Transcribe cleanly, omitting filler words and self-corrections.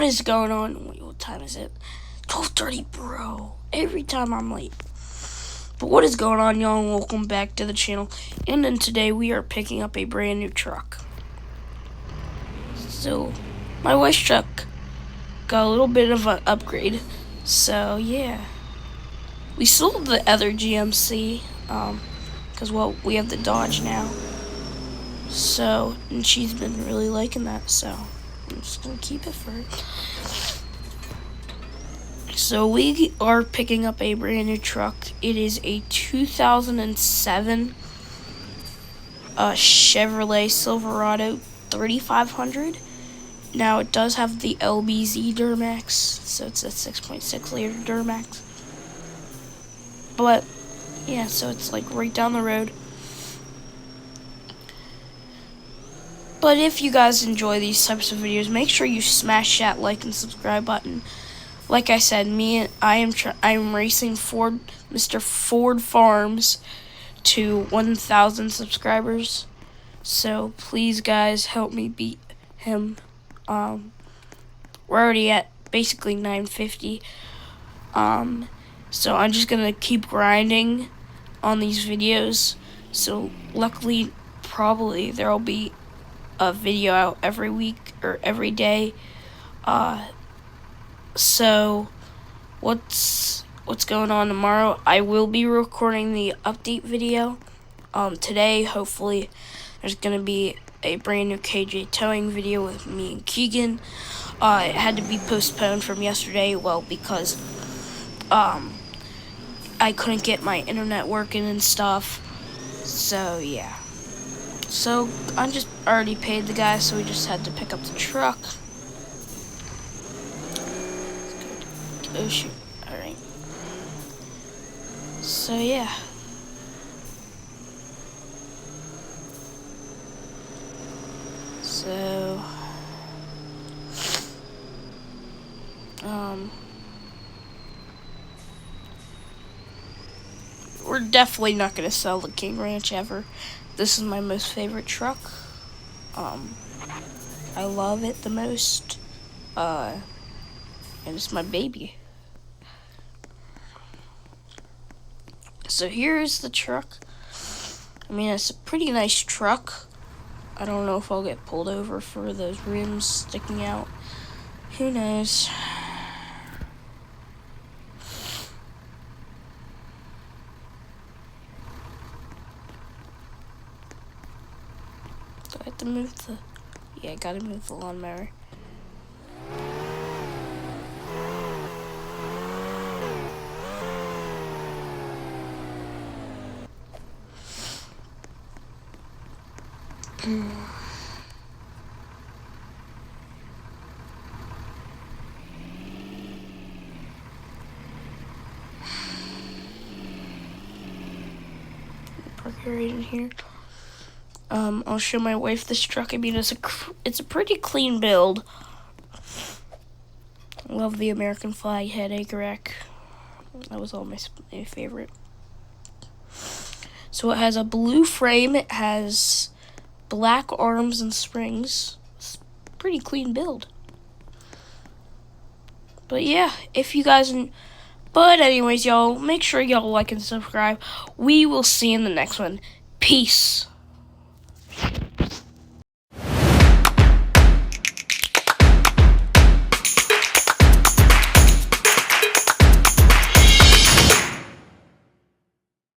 is going on? Wait, what time is it? 12:30, bro. Every time I'm late. But what is going on, y'all? Welcome back to the channel. And then today we are picking up a brand new truck. So, my wife's truck got a little bit of an upgrade. So, yeah. We sold the other GMC, because, well, we have the Dodge now. So, and she's been really liking that, so I'm just gonna keep it for her. So we are picking up a brand new truck. It is a 2007 Chevrolet Silverado 3500. Now it does have the LBZ Duramax, so it's a 6.6 liter Duramax. But yeah, so it's like right down the road. But if you guys enjoy these types of videos, make sure you smash that like and subscribe button. Like I said, I am racing Mr. Ford Farms to 1,000 subscribers. So please, guys, help me beat him. We're already at basically 950. So I'm just gonna keep grinding on these videos. So luckily, probably there'll be a video out every week or every day. So what's going on tomorrow? I will be recording the update video. Today, hopefully, there's gonna be a brand new KJ towing video with me and Keegan. It had to be postponed from yesterday, well, because I couldn't get my internet working and stuff. So yeah. So I just already paid the guy, so we just had to pick up the truck. Oh shoot, alright. So yeah. So we're definitely not gonna sell the King Ranch ever. This is my most favorite truck. I love it the most. And it's my baby. So here's the truck. I mean, it's a pretty nice truck. I don't know if I'll get pulled over for those rims sticking out. Who knows? Do I have to move the... Yeah, I gotta move the lawnmower. Park right in here. I'll show my wife this truck. I mean, it's a pretty clean build. Love the American flag headache rack. That was all my favorite. So it has a blue frame. It has black arms and springs. It's a pretty clean build. But yeah, if you guys... But anyways, y'all, make sure y'all like and subscribe. We will see you in the next one. Peace.